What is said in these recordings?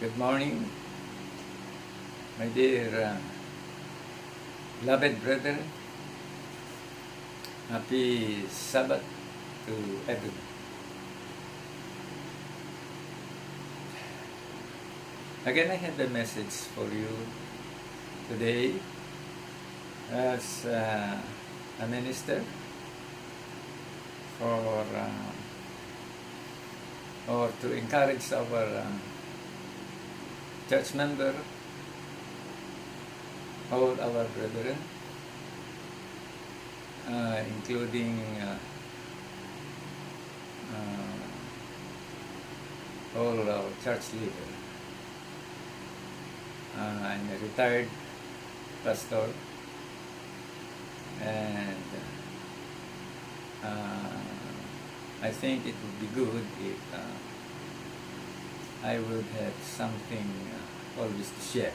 Good morning, my dear beloved brethren. Happy Sabbath to everyone. Again, I have a message for you today as a minister for or to encourage our church member, all our brethren, including all our church leaders. I'm a retired pastor, and I think it would be good if I would have something always to share.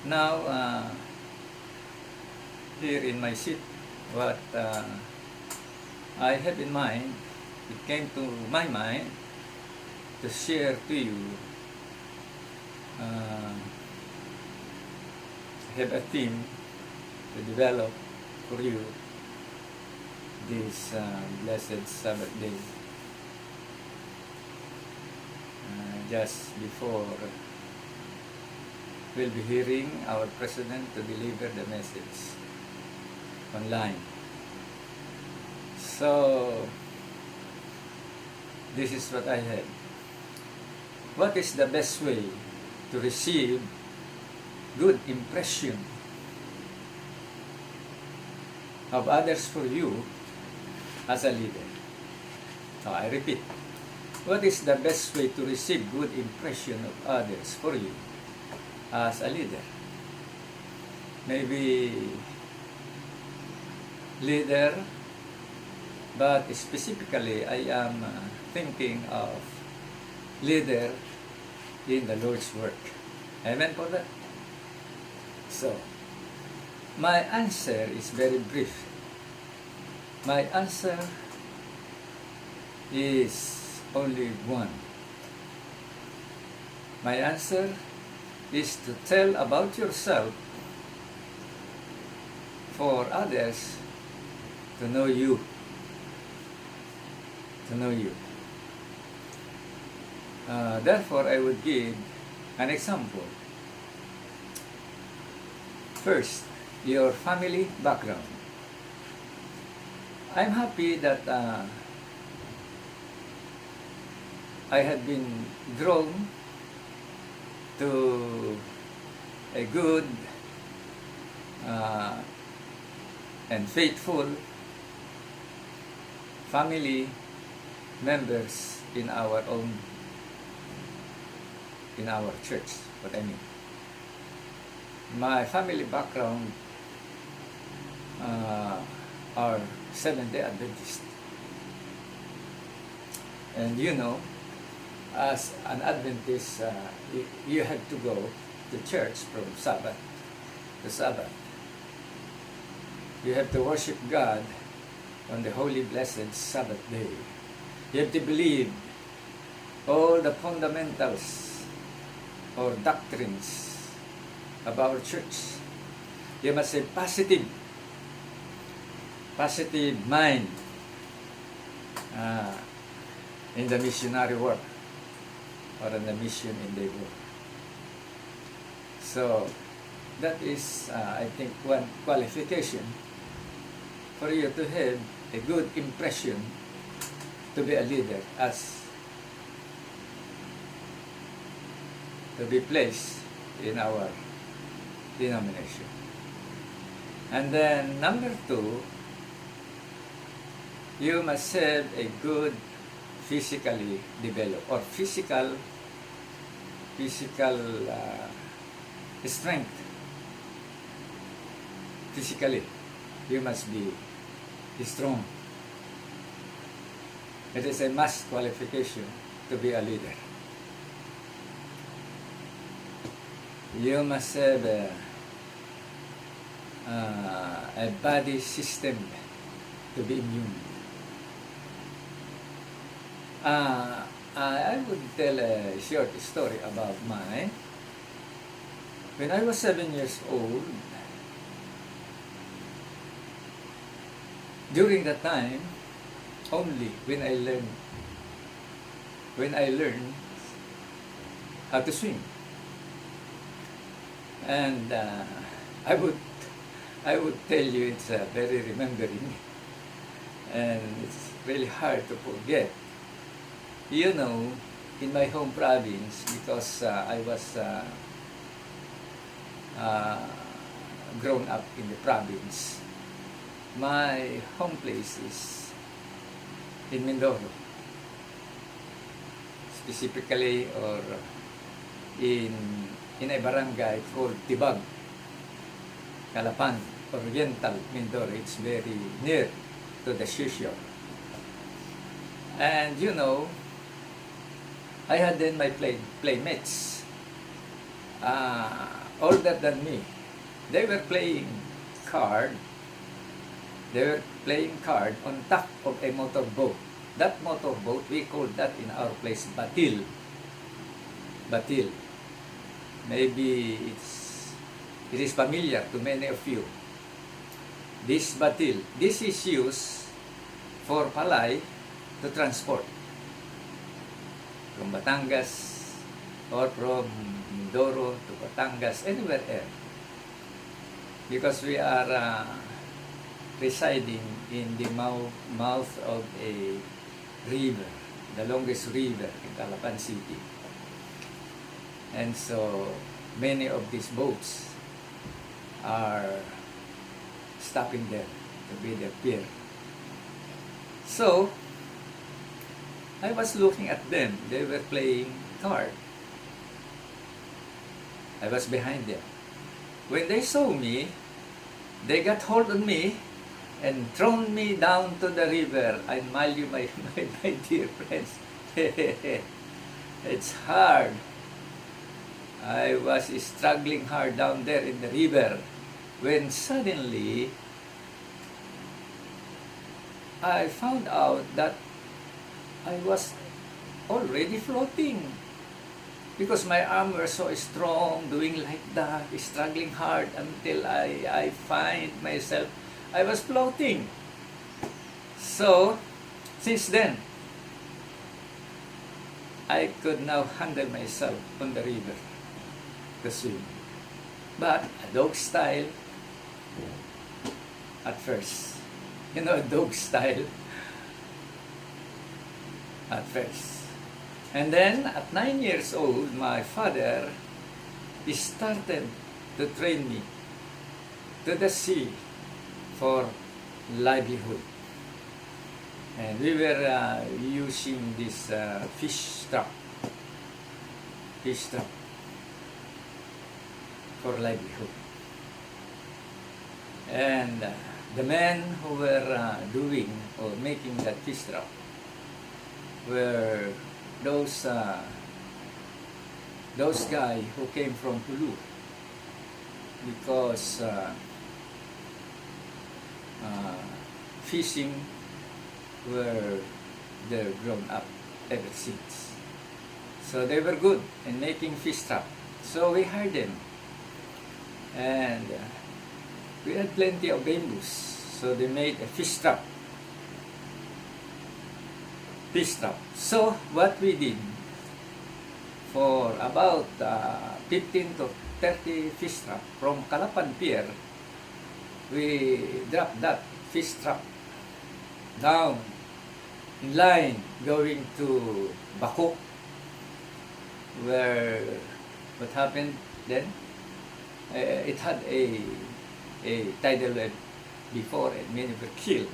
Now, here in my seat, what I have in mind, it came to my mind to share to you, have a theme to develop for you this blessed Sabbath day. Just before we'll be hearing our president to deliver the message online. So this is what I had. What is the best way to receive good impression of others for you as a leader? So I repeat. What is the best way to receive good impression of others for you as a leader? Maybe leader, but specifically I am thinking of leader in the Lord's work. Amen for that? So, my answer is very brief. My answer is only one. My answer is to tell about yourself for others to know you. To know you. Therefore, I would give an example. First, your family background. I'm happy that I had been drawn to a good and faithful family members in our church. What I mean, my family background are Seventh-day Adventists, and you know, as an Adventist, you have to go to church from Sabbath to Sabbath. You have to worship God on the holy, blessed Sabbath day. You have to believe all the fundamentals or doctrines of our church. You must have positive mind in the missionary work or in the mission endeavor. So that is, I think, one qualification for you to have a good impression to be a leader, as to be placed in our denomination. And then number two, you must have a good physically developed or physical strength. Physically, you must be strong. It is a must qualification to be a leader. You must have a body system to be immune. I would tell a short story about mine. When I was 7 years old, during that time, only when I learned how to swim. And I would tell you it's very remembering, and it's really hard to forget. You know, in my home province, because I was grown up in the province, my home place is in Mindoro, specifically, or in a barangay called Tibag, Calapan, Oriental, Mindoro. It's very near to the seashore. And you know, I had then my playmates, older than me. They were playing card. They were playing card on top of a motorboat. That motorboat, we call that in our place batil. Batil. Maybe it is familiar to many of you. This batil, this is used for palay to transport from Batangas or from Mindoro to Batangas, anywhere else. Because we are residing in the mouth of a river, the longest river in Calapan City. And so many of these boats are stopping there to be their pier. So I was looking at them. They were playing card. I was behind them. When they saw me, they got hold on me and thrown me down to the river. I mind you, my dear friends, it's hard. I was struggling hard down there in the river, when suddenly I found out that I was already floating, because my arms were so strong, doing like that, struggling hard until I find myself, I was floating. So, since then, I could now handle myself on the river to swim. But a dog style at first. You know, a dog style at first. And then, at 9 years old, my father started to train me to the sea for livelihood. And we were using this fish trap for livelihood. And the men who were doing or making that fish trap were those guys who came from Hulu, because fishing were they're grown up ever since. So they were good in making fish trap. So we hired them, and we had plenty of bamboos. So they made a fish trap. So what we did, for about 15 to 30 fish trap from Calapan Pier, we dropped that fish trap down in line going to Bako, where what happened then, it had a tidal wave before and many were killed.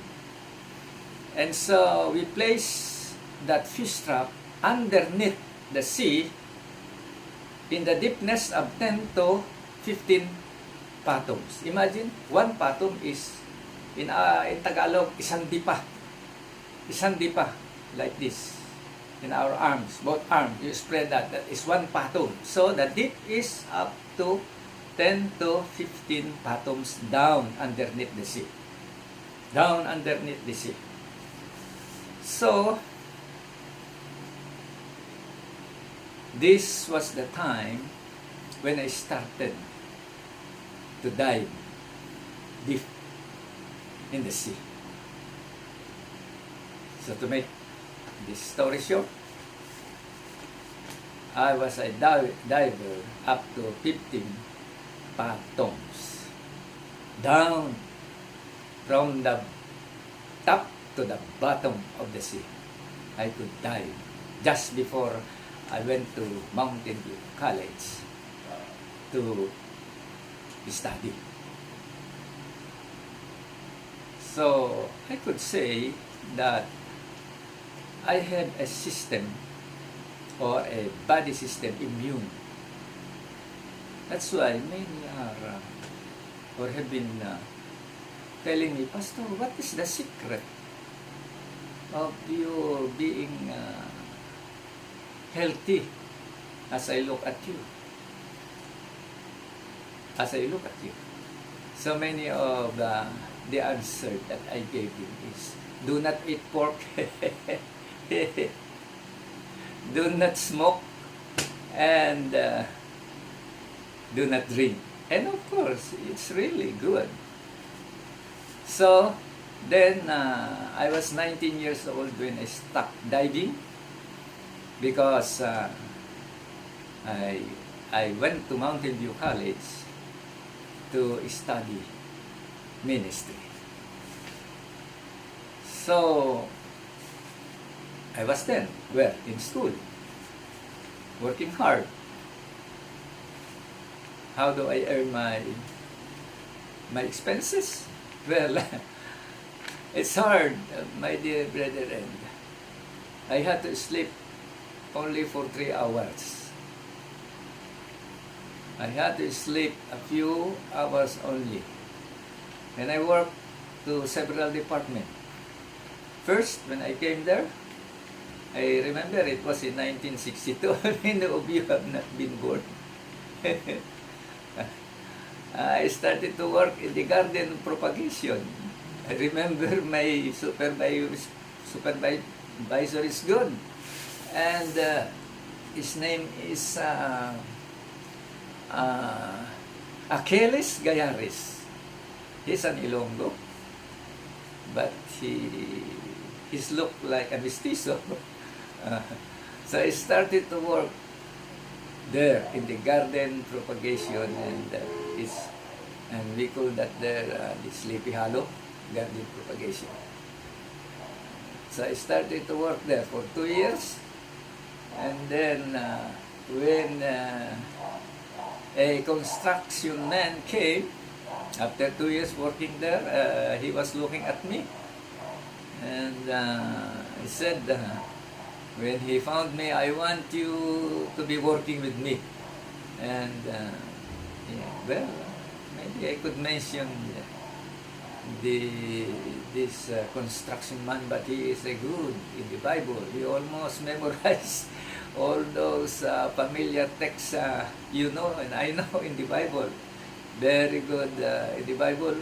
And so we placed that fish trap underneath the sea in the deepness of 10 to 15 patums. Imagine, one patum is, in Tagalog, isang dipa, like this. In our arms, both arms, you spread that is one patum. So the deep is up to 10 to 15 patums down underneath the sea. So this was the time when I started to dive deep in the sea. So to make this story short, I was a diver up to 15 fathoms, down from the top to the bottom of the sea. I could dive just before I went to Mountain View College to study. So I could say that I have a system or a body system immune. That's why many are or have been telling me, Pastor, what is the secret of you being healthy as I look at you? As I look at you. So many of the answer that I gave you is, do not eat pork, do not smoke, and do not drink. And of course, it's really good. So then I was 19 years old when I stopped diving because I went to Mountain View College to study ministry. So I was then in school, working hard. How do I earn my expenses? Well, it's hard, my dear brethren. I had to sleep only for 3 hours. I had to sleep a few hours only. And I worked to several departments. First, when I came there, I remember it was in 1962. Many of you have not been born. I started to work in the garden propagation. I remember my supervisor is good. And his name is Achilles Gayaris. He's an Ilonggo, but he's look like a mestizo. So I started to work there in the garden propagation, and we call that there the Sleepy Hollow garden propagation. So I started to work there for 2 years, and then when a construction man came, after 2 years working there, he was looking at me, and he said, when he found me, I want you to be working with me. And well, maybe I could mention this construction man, but he is a good in the Bible. He almost memorized all those familiar texts you know and I know in the Bible. Very good in the Bible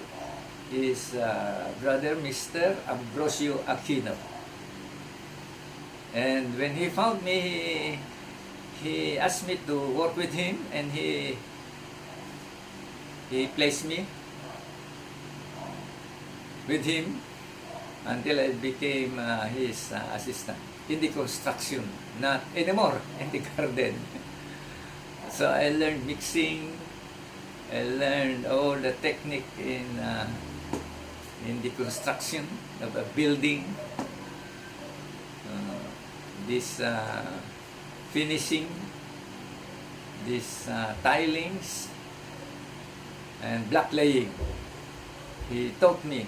is Brother Mr. Ambrosio Aquino. And when he found me, he asked me to work with him, and he placed me with him until I became his assistant in the construction, not anymore in the garden. So I learned mixing, I learned all the technique in the construction of a building, this finishing, this tilings, and blacklaying. He taught me,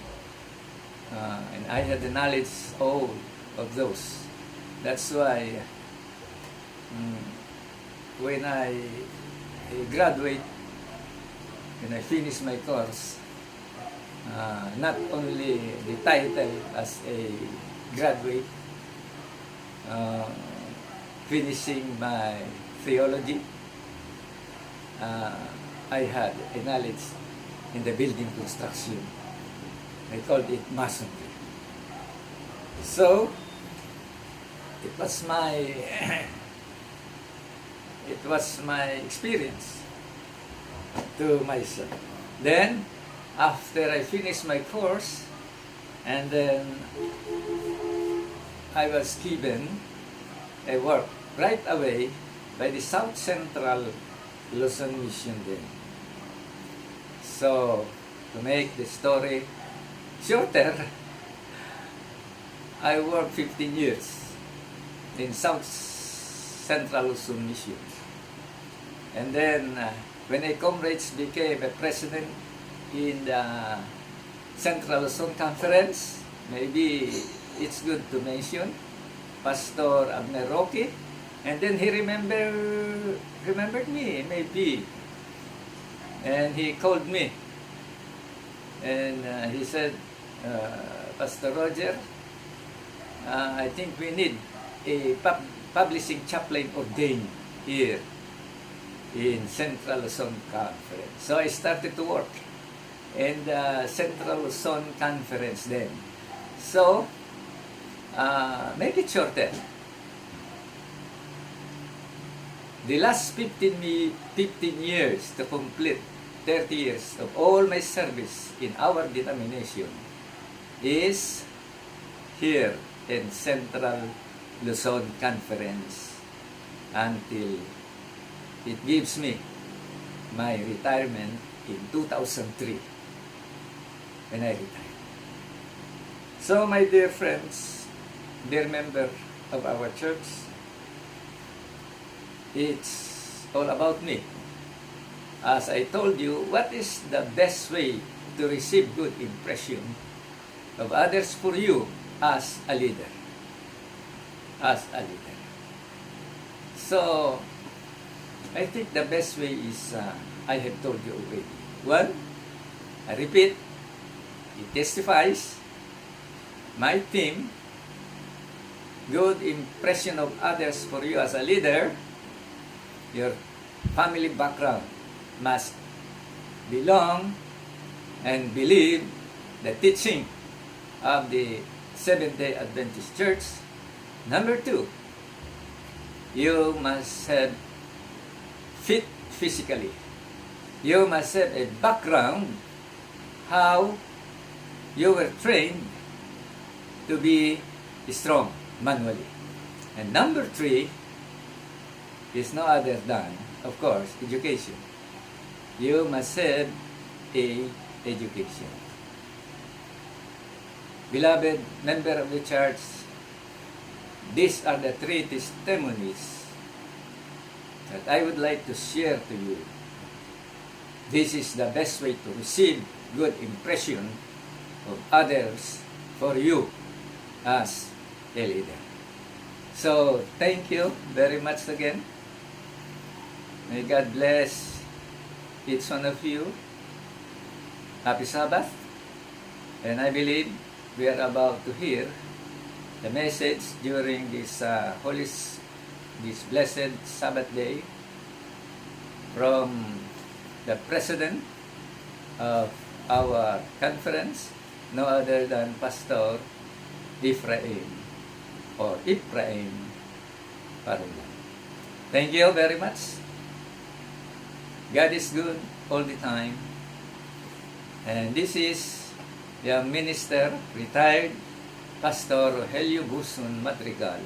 and I had the knowledge all of those. That's why when I graduate, when I finish my course, not only the title as a graduate, finishing my theology, I had a knowledge in the building construction. I called it masonry. So it was my It was my experience to myself. Then, after I finished my course, and then I was given a work right away by the South Central Luzon Mission then. So, to make the story shorter, I worked 15 years in South Central Luzon Mission. And then, when a comrades became a president in the Central Luzon Conference, maybe it's good to mention Pastor Abner Roque, and then he remembered me, maybe, and he called me, and he said, Pastor Roger, I think we need a publishing chaplain ordained here in Central Luzon Conference. So I started to work in the Central Luzon Conference then. So, make it shorter. The last 15 years to complete 30 years of all my service in our denomination is here in Central Luzon Conference until it gives me my retirement in 2003 when I retired. So my dear friends, dear member of our church, it's all about me. As I told you, what is the best way to receive good impression of others for you as a leader? As a leader. So, I think the best way is, I have told you already. One, I repeat, it testifies, my team, good impression of others for you as a leader. Your family background must belong and believe the teaching of the Seventh-day Adventist Church. Number two, you must have fit physically. You must have a background how you were trained to be strong manually. And number three is no other than, of course, education. You must have a education. Beloved member of the church, these are the three testimonies that I would like to share to you. This is the best way to receive good impression of others for you as a leader. So, thank you very much again. May God bless each one of you. Happy Sabbath. And I believe we are about to hear the message during this this blessed Sabbath day from the president of our conference, no other than Pastor Ephraim Parula. Thank you very much. God is good all the time. And this is the minister, retired Pastor Helio Buson Madrigal